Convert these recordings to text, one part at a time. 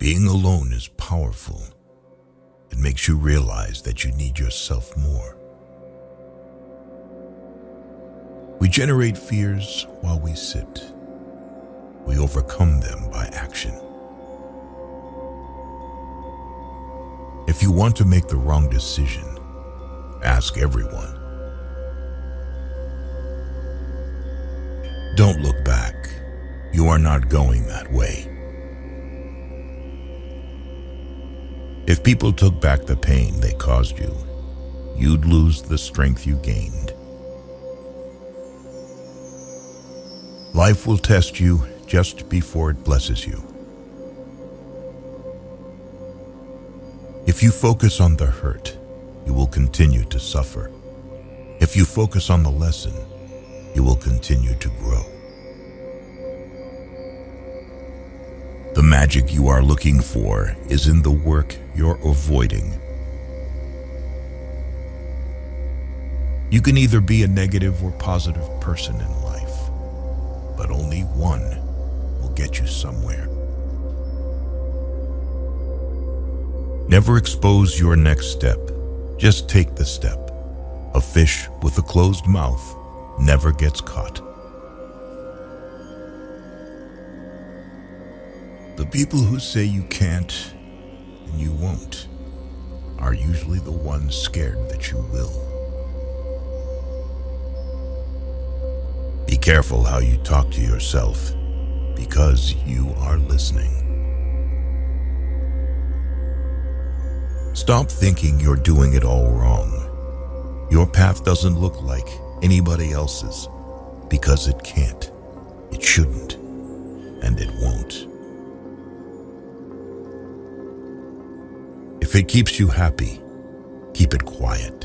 Being alone is powerful. It makes you realize that you need yourself more. We generate fears while we sit. We overcome them by action. If you want to make the wrong decision, ask everyone. Don't look back. You are not going that way. If people took back the pain they caused you, you'd lose the strength you gained. Life will test you just before it blesses you. If you focus on the hurt, you will continue to suffer. If you focus on the lesson, you will continue to grow. The magic you are looking for is in the work you're avoiding. You can either be a negative or positive person in life, but only one will get you somewhere. Never expose your next step. Just take the step. A fish with a closed mouth never gets caught. The people who say you can't and you won't are usually the ones scared that you will. Be careful how you talk to yourself, because you are listening. Stop thinking you're doing it all wrong. Your path doesn't look like anybody else's, because it can't, it shouldn't, and it won't. If it keeps you happy, keep it quiet.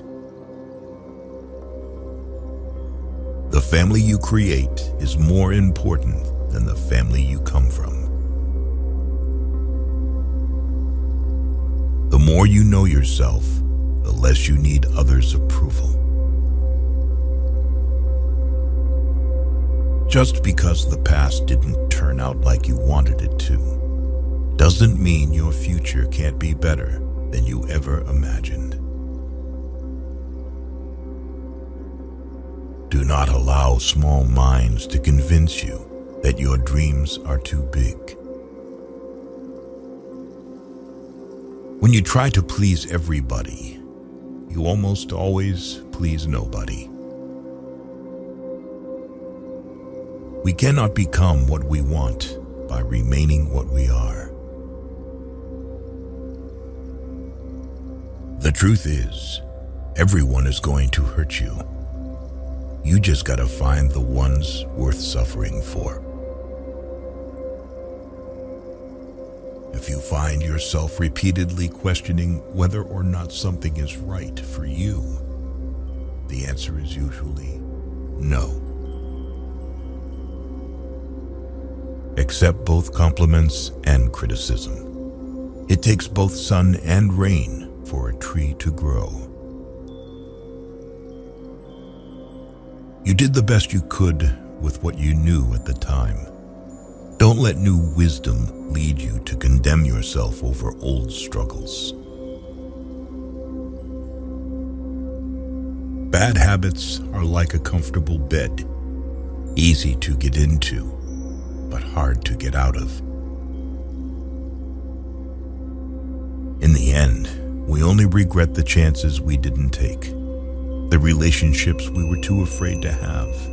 The family you create is more important than the family you come from. The more you know yourself, the less you need others' approval. Just because the past didn't turn out like you wanted it to, doesn't mean your future can't be better than you ever imagined. Do not allow small minds to convince you that your dreams are too big. When you try to please everybody, you almost always please nobody. We cannot become what we want by remaining what we are. The truth is, everyone is going to hurt you. You just gotta find the ones worth suffering for. If you find yourself repeatedly questioning whether or not something is right for you, the answer is usually no. Accept both compliments and criticism. It takes both sun and rain for a tree to grow. You did the best you could with what you knew at the time. Don't let new wisdom lead you to condemn yourself over old struggles. Bad habits are like a comfortable bed, easy to get into, but hard to get out of. In the end, we only regret the chances we didn't take, the relationships we were too afraid to have,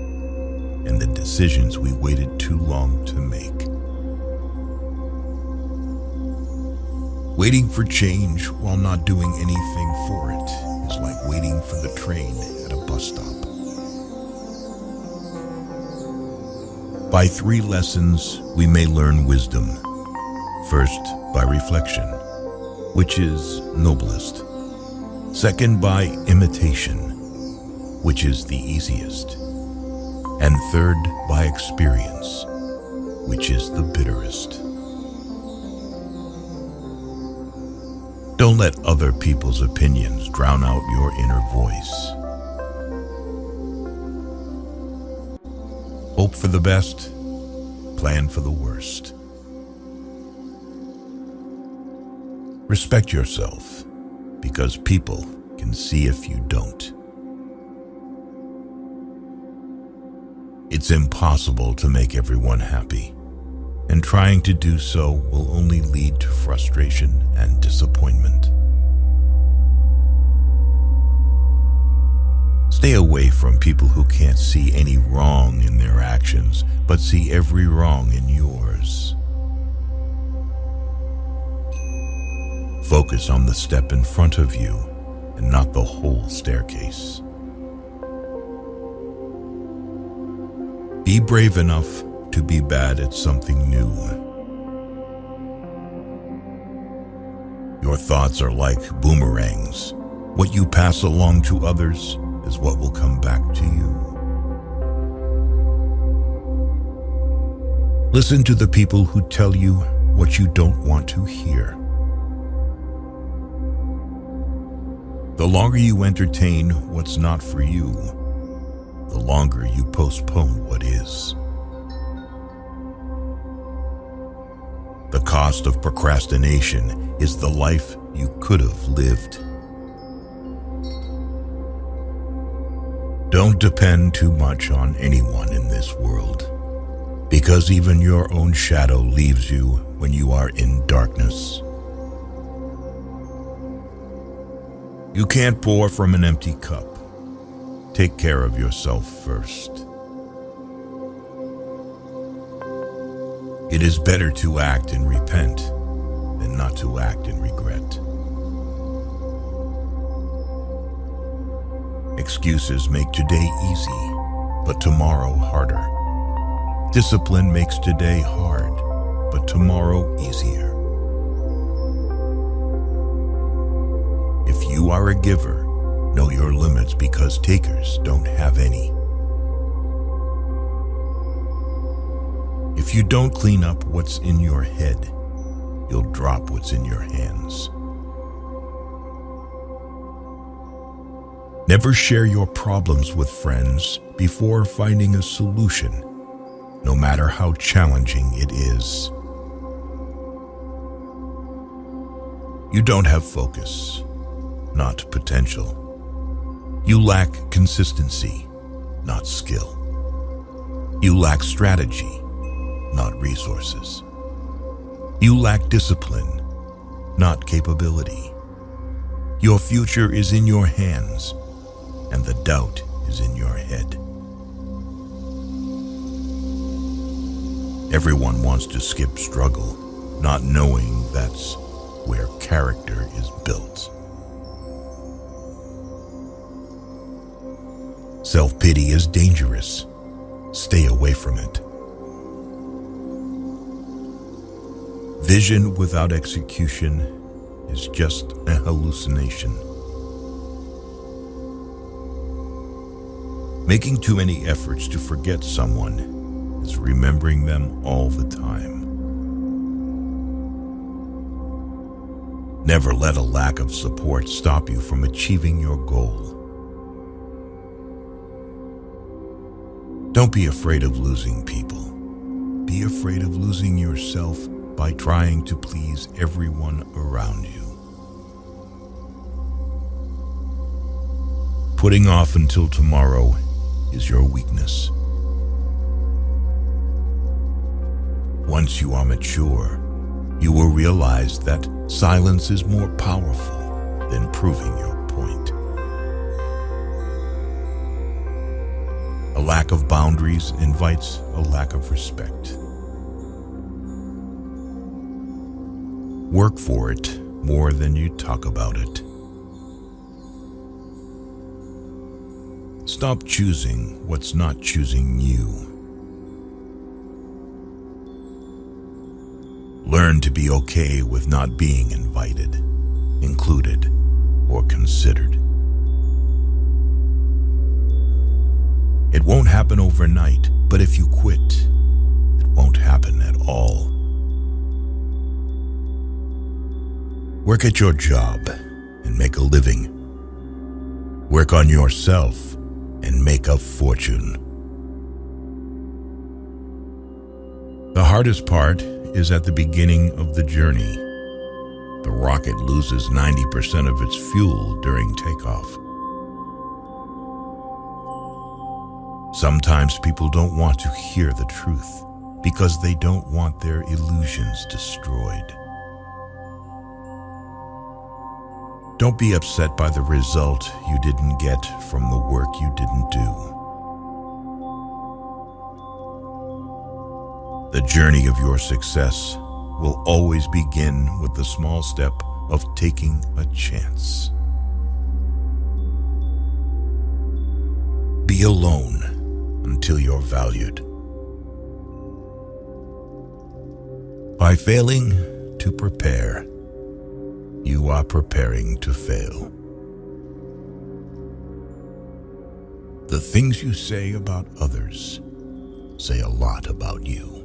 and the decisions we waited too long to make. Waiting for change while not doing anything for it is like waiting for the train at a bus stop. By 3 lessons, we may learn wisdom. First, by reflection, which is noblest. Second, by imitation, which is the easiest. And third, by experience, which is the bitterest. Don't let other people's opinions drown out your inner voice. Hope for the best, plan for the worst. Respect yourself, because people can see if you don't. It's impossible to make everyone happy, and trying to do so will only lead to frustration and disappointment. Stay away from people who can't see any wrong in their actions, but see every wrong in yours. Focus on the step in front of you and not the whole staircase. Be brave enough to be bad at something new. Your thoughts are like boomerangs. What you pass along to others is what will come back to you. Listen to the people who tell you what you don't want to hear. The longer you entertain what's not for you, the longer you postpone what is. The cost of procrastination is the life you could have lived. Don't depend too much on anyone in this world, because even your own shadow leaves you when you are in darkness. You can't pour from an empty cup. Take care of yourself first. It is better to act and repent than not to act and regret. Excuses make today easy, but tomorrow harder. Discipline makes today hard, but tomorrow easier. If you are a giver, know your limits, because takers don't have any. If you don't clean up what's in your head, you'll drop what's in your hands. Never share your problems with friends before finding a solution, no matter how challenging it is. You don't have focus, not potential. You lack consistency, not skill. You lack strategy, not resources. You lack discipline, not capability. Your future is in your hands, and the doubt is in your head. Everyone wants to skip struggle, not knowing that's where character is built. Self-pity is dangerous. Stay away from it. Vision without execution is just a hallucination. Making too many efforts to forget someone is remembering them all the time. Never let a lack of support stop you from achieving your goal. Don't be afraid of losing people. Be afraid of losing yourself by trying to please everyone around you. Putting off until tomorrow is your weakness. Once you are mature, you will realize that silence is more powerful than proving your point. A lack of boundaries invites a lack of respect. Work for it more than you talk about it. Stop choosing what's not choosing you. Learn to be okay with not being invited, included, or considered. It won't happen overnight, but if you quit, it won't happen at all. Work at your job and make a living. Work on yourself and make a fortune. The hardest part is at the beginning of the journey. The ride rocket loses 90% of its fuel during takeoff. Sometimes people don't want to hear the truth because they don't want their illusions destroyed. Don't be upset by the result you didn't get from the work you didn't do. The journey of your success will always begin with the small step of taking a chance. Be alone until you're valued. By failing to prepare, you are preparing to fail. The things you say about others say a lot about you.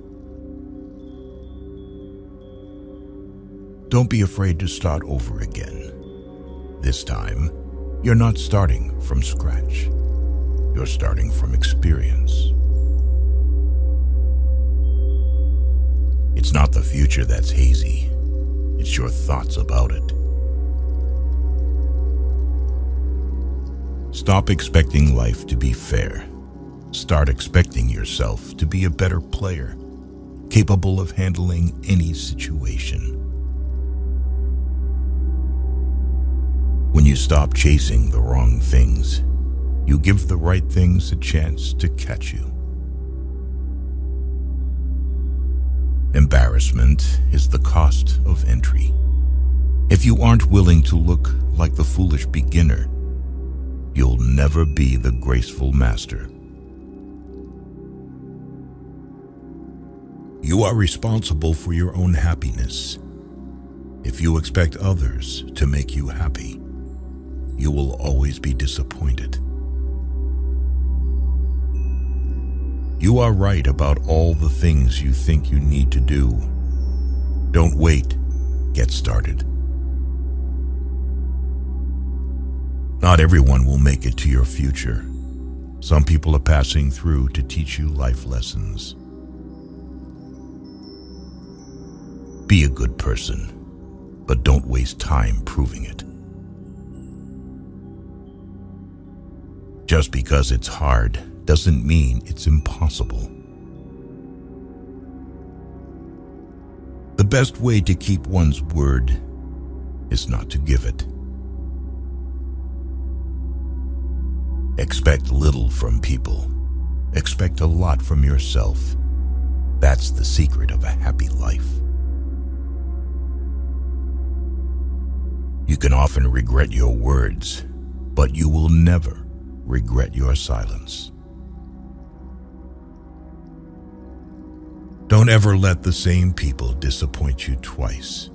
Don't be afraid to start over again. This time, you're not starting from scratch. You're starting from experience. It's not the future that's hazy. It's your thoughts about it. Stop expecting life to be fair. Start expecting yourself to be a better player, capable of handling any situation. When you stop chasing the wrong things, you give the right things a chance to catch you. Embarrassment is the cost of entry. If you aren't willing to look like the foolish beginner, you'll never be the graceful master. You are responsible for your own happiness. If you expect others to make you happy, you will always be disappointed. You are right about all the things you think you need to do. Don't wait. Get started. Not everyone will make it to your future. Some people are passing through to teach you life lessons. Be a good person, but don't waste time proving it. Just because it's hard doesn't mean it's impossible. The best way to keep one's word is not to give it. Expect little from people. Expect a lot from yourself. That's the secret of a happy life. You can often regret your words, but you will never regret your silence. Don't ever let the same people disappoint you twice.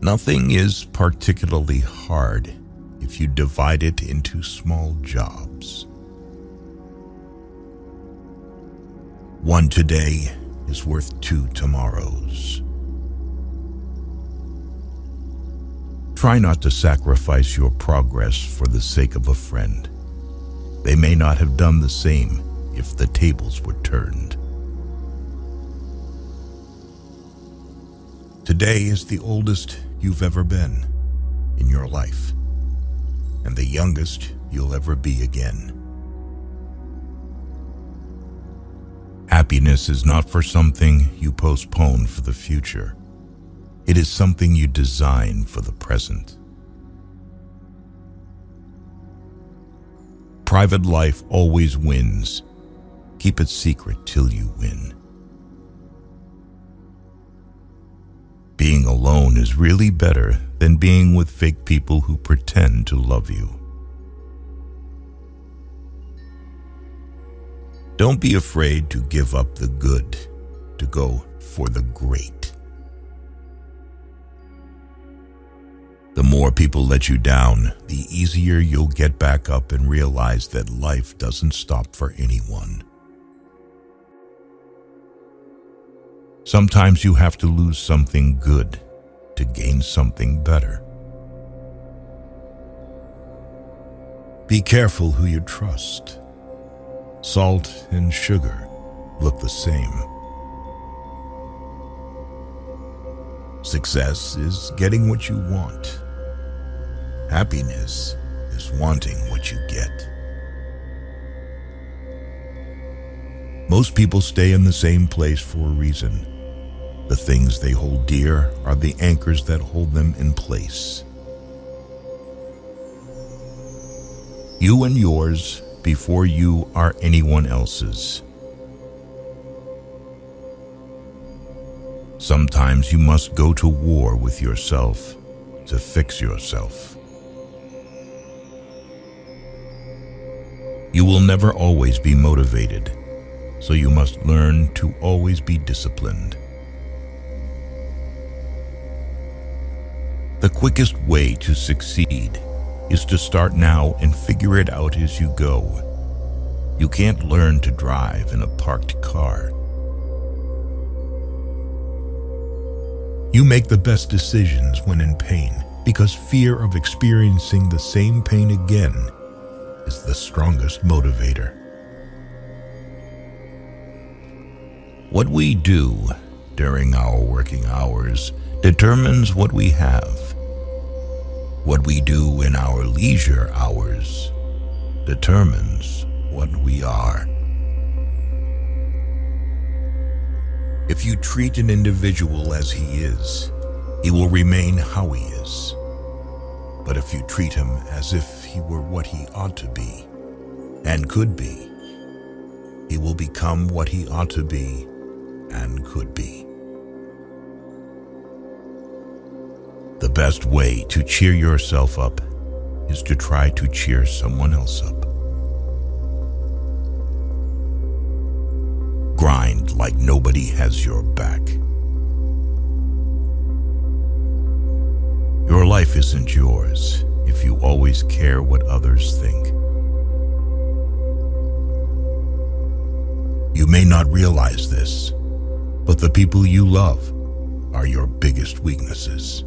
Nothing is particularly hard if you divide it into small jobs. One today is worth 2 tomorrows. Try not to sacrifice your progress for the sake of a friend. They may not have done the same if the tables were turned. Today is the oldest you've ever been in your life, and the youngest you'll ever be again. Happiness is not for something you postpone for the future. It is something you design for the present. Private life always wins. Keep it secret till you win. Being alone is really better than being with fake people who pretend to love you. Don't be afraid to give up the good to go for the great. The more people let you down, the easier you'll get back up and realize that life doesn't stop for anyone. Sometimes you have to lose something good to gain something better. Be careful who you trust. Salt and sugar look the same. Success is getting what you want. Happiness is wanting what you get. Most people stay in the same place for a reason. The things they hold dear are the anchors that hold them in place. You and yours before you are anyone else's. Sometimes you must go to war with yourself to fix yourself. You will never always be motivated, so you must learn to always be disciplined. The quickest way to succeed is to start now and figure it out as you go. You can't learn to drive in a parked car. You make the best decisions when in pain, because fear of experiencing the same pain again is the strongest motivator. What we do during our working hours determines what we have. What we do in our leisure hours determines what we are. If you treat an individual as he is, he will remain how he is. But if you treat him as if he were what he ought to be and could be, he will become what he ought to be and could be. The best way to cheer yourself up is to try to cheer someone else up. Grind like nobody has your back. Your life isn't yours if you always care what others think. You may not realize this, but the people you love are your biggest weaknesses.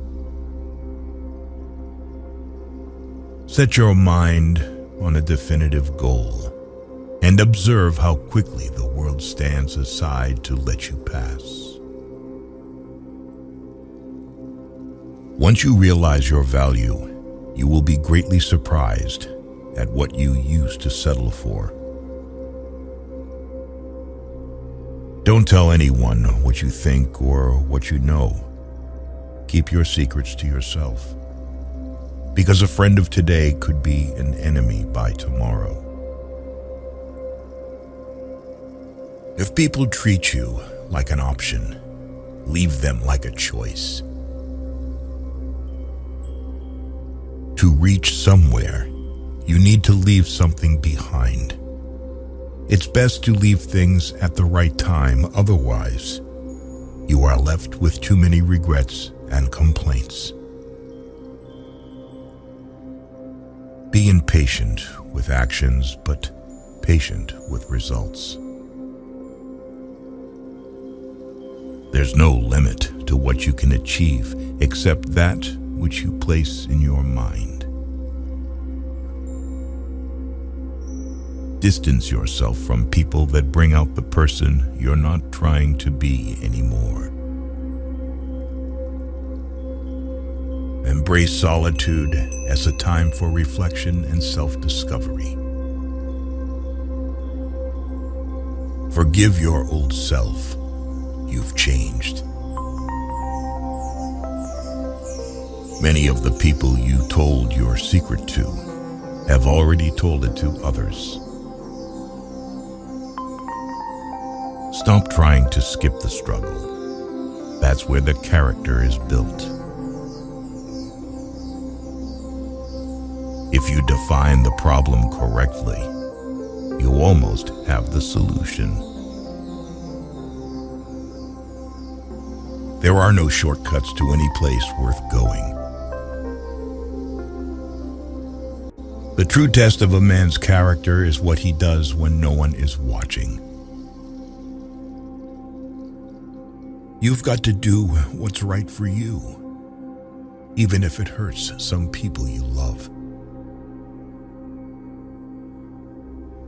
Set your mind on a definitive goal and observe how quickly the world stands aside to let you pass. Once you realize your value, you will be greatly surprised at what you used to settle for. Don't tell anyone what you think or what you know. Keep your secrets to yourself, because a friend of today could be an enemy by tomorrow. If people treat you like an option, leave them like a choice. To reach somewhere, you need to leave something behind. It's best to leave things at the right time, otherwise, you are left with too many regrets and complaints. Be impatient with actions, but patient with results. There's no limit to what you can achieve except that which you place in your mind. Distance yourself from people that bring out the person you're not trying to be anymore. Embrace solitude as a time for reflection and self-discovery. Forgive your old self. You've changed. Many of the people you told your secret to have already told it to others. Stop trying to skip the struggle. That's where the character is built. If you define the problem correctly, you almost have the solution. There are no shortcuts to any place worth going. The true test of a man's character is what he does when no one is watching. You've got to do what's right for you, even if it hurts some people you love.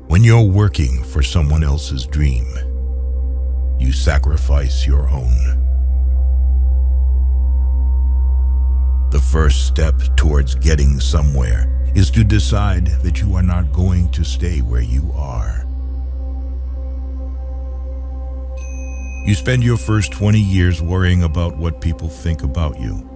When you're working for someone else's dream, you sacrifice your own. The first step towards getting somewhere is to decide that you are not going to stay where you are. You spend your first 20 years worrying about what people think about you.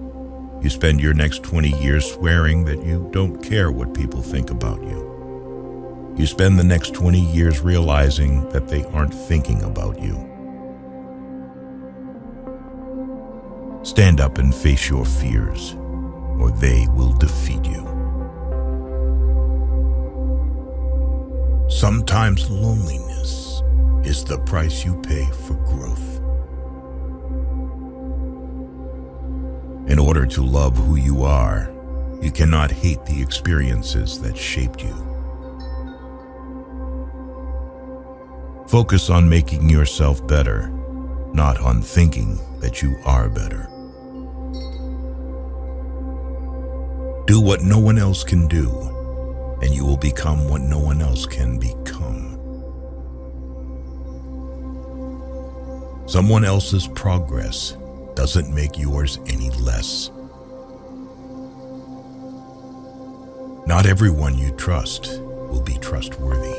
You spend your next 20 years swearing that you don't care what people think about you. You spend the next 20 years realizing that they aren't thinking about you. Stand up and face your fears, or they will defeat you. Sometimes loneliness is the price you pay for growth. In order to love who you are, you cannot hate the experiences that shaped you. Focus on making yourself better, not on thinking that you are better. Do what no one else can do, and you will become what no one else can become. Someone else's progress doesn't make yours any less. Not everyone you trust will be trustworthy.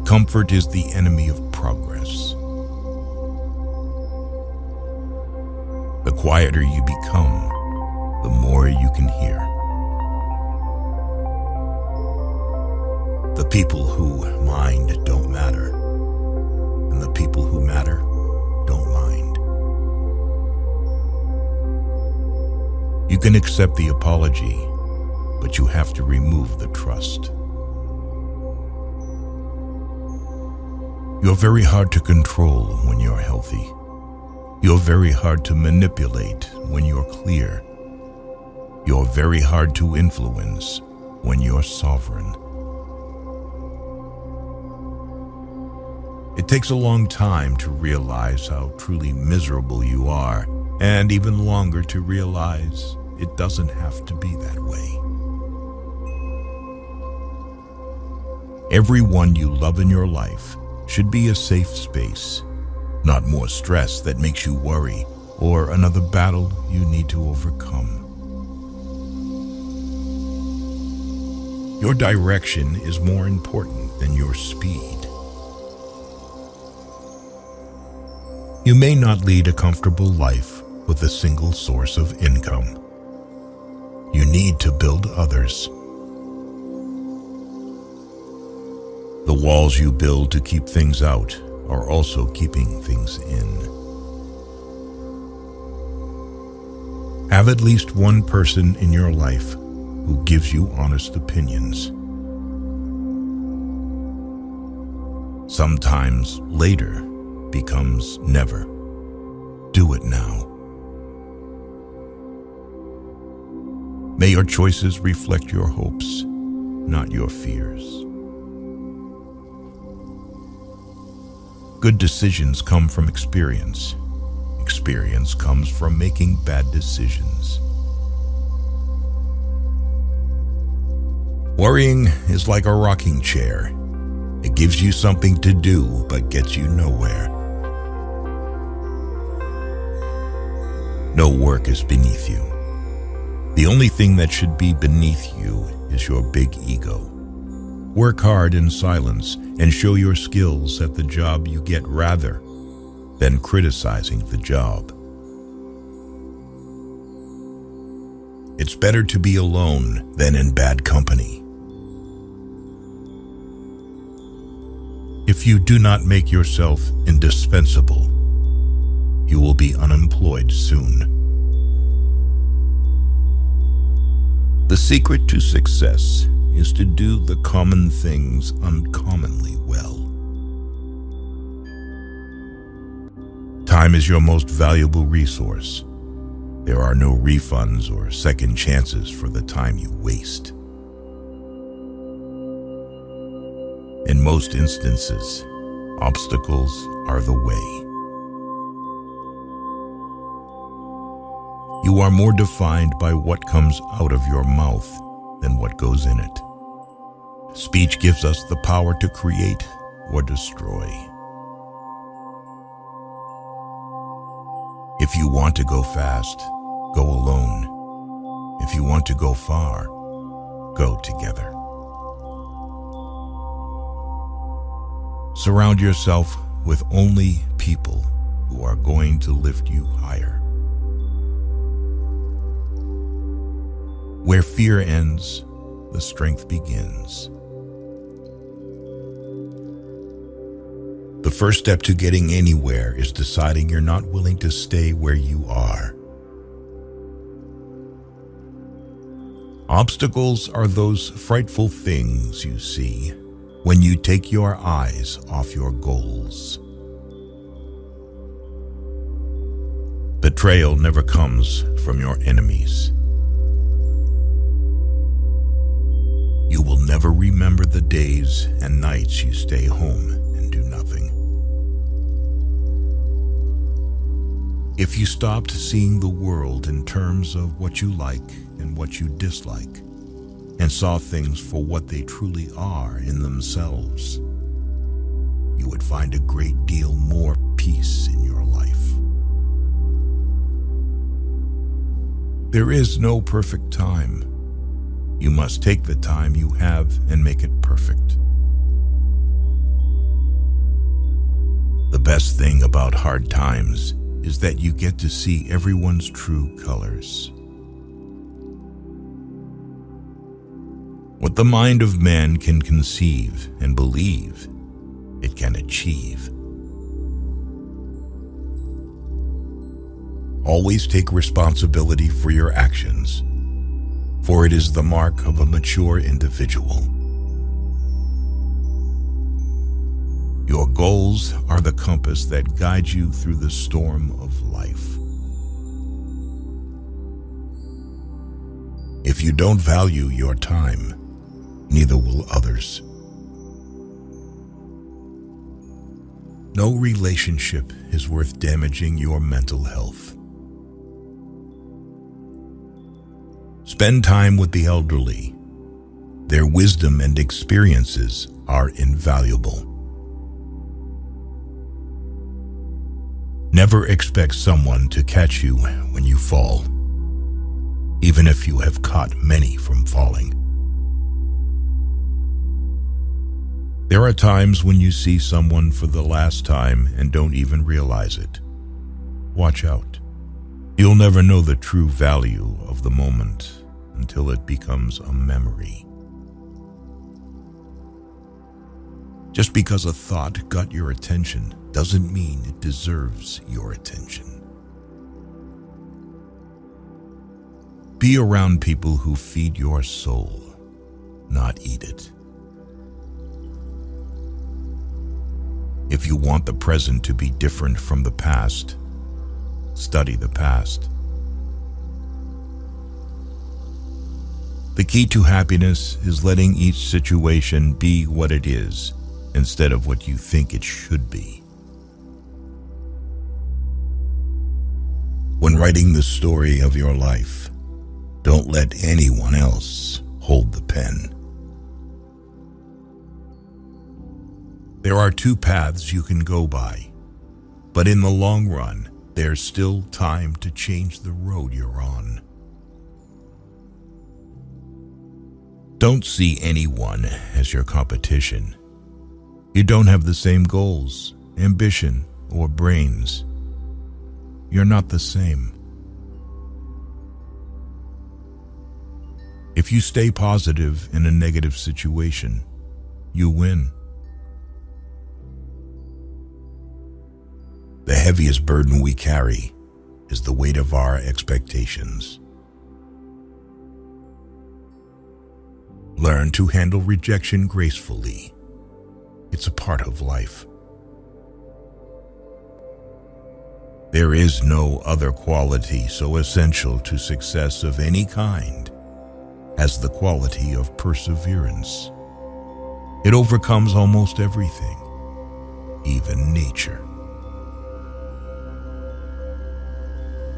Comfort is the enemy of progress. The quieter you become, the more you can hear. The people who mind don't matter, and the people who matter don't mind. You can accept the apology, but you have to remove the trust. You're very hard to control when you're healthy. You're very hard to manipulate when you're clear. You're very hard to influence when you're sovereign. It takes a long time to realize how truly miserable you are, and even longer to realize it doesn't have to be that way. Everyone you love in your life should be a safe space, not more stress that makes you worry or another battle you need to overcome. Your direction is more important than your speed. You may not lead a comfortable life with a single source of income. You need to build others. The walls you build to keep things out are also keeping things in. Have at least one person in your life who gives you honest opinions. Sometimes later becomes never. Do it now. May your choices reflect your hopes, not your fears. Good decisions come from experience. Experience comes from making bad decisions. Worrying is like a rocking chair. It gives you something to do, but gets you nowhere. No work is beneath you. The only thing that should be beneath you is your big ego. Work hard in silence and show your skills at the job you get rather than criticizing the job. It's better to be alone than in bad company. If you do not make yourself indispensable, you will be unemployed soon. The secret to success is to do the common things uncommonly well. Time is your most valuable resource. There are no refunds or second chances for the time you waste. In most instances, obstacles are the way. You are more defined by what comes out of your mouth than what goes in it. Speech gives us the power to create or destroy. If you want to go fast, go alone. If you want to go far, go together. Surround yourself with only people who are going to lift you higher. Where fear ends, the strength begins. The first step to getting anywhere is deciding you're not willing to stay where you are. Obstacles are those frightful things you see when you take your eyes off your goals. Betrayal never comes from your enemies. You will never remember the days and nights you stay home and do nothing. If you stopped seeing the world in terms of what you like and what you dislike, and saw things for what they truly are in themselves, you would find a great deal more peace in your life. There is no perfect time. You must take the time you have and make it perfect. The best thing about hard times is that you get to see everyone's true colors. What the mind of man can conceive and believe, it can achieve. Always take responsibility for your actions, for it is the mark of a mature individual. Your goals are the compass that guides you through the storm of life. If you don't value your time, neither will others. No relationship is worth damaging your mental health. Spend time with the elderly. Their wisdom and experiences are invaluable. Never expect someone to catch you when you fall, even if you have caught many from falling. There are times when you see someone for the last time and don't even realize it. Watch out. You'll never know the true value of the moment until it becomes a memory. Just because a thought got your attention doesn't mean it deserves your attention. Be around people who feed your soul, not eat it. If you want the present to be different from the past, study the past. The key to happiness is letting each situation be what it is instead of what you think it should be. When writing the story of your life, don't let anyone else hold the pen. There are two paths you can go by, but in the long run, there's still time to change the road you're on. Don't see anyone as your competition. You don't have the same goals, ambition, or brains. You're not the same. If you stay positive in a negative situation, you win. The heaviest burden we carry is the weight of our expectations. Learn to handle rejection gracefully. It's a part of life. There is no other quality so essential to success of any kind as the quality of perseverance. It overcomes almost everything, even nature.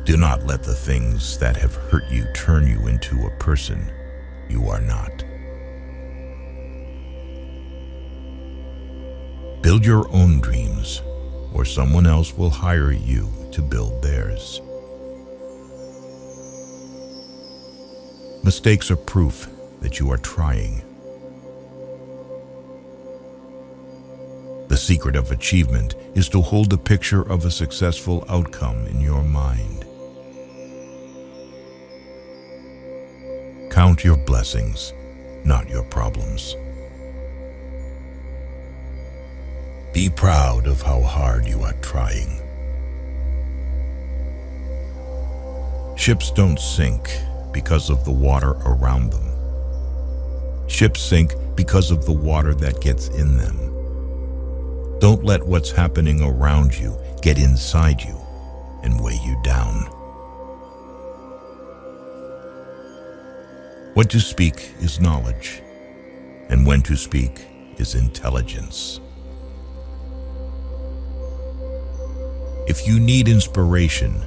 Do not let the things that have hurt you turn you into a person you are not. Build your own dreams, or someone else will hire you to build theirs. Mistakes are proof that you are trying. The secret of achievement is to hold a picture of a successful outcome in your mind. Count your blessings, not your problems. Be proud of how hard you are trying. Ships don't sink because of the water around them. Ships sink because of the water that gets in them. Don't let what's happening around you get inside you and weigh you down. What to speak is knowledge, and when to speak is intelligence. If you need inspiration,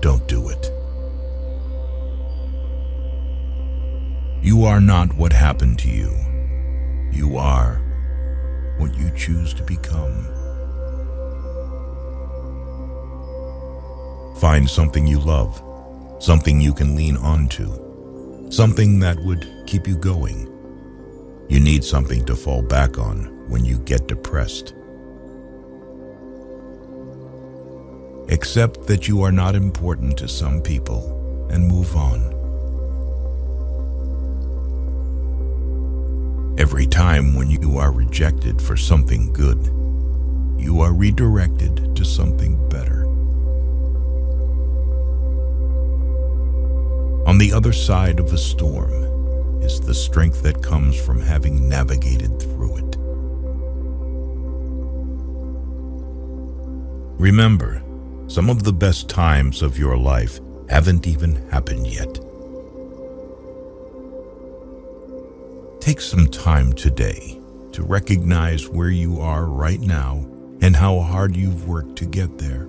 don't do it. You are not what happened to you. You are what you choose to become. Find something you love, something you can lean onto, something that would keep you going. You need something to fall back on when you get depressed. Accept that you are not important to some people and move on. Every time when you are rejected for something good, you are redirected to something better. On the other side of a storm is the strength that comes from having navigated through it. Remember, some of the best times of your life haven't even happened yet. Take some time today to recognize where you are right now and how hard you've worked to get there.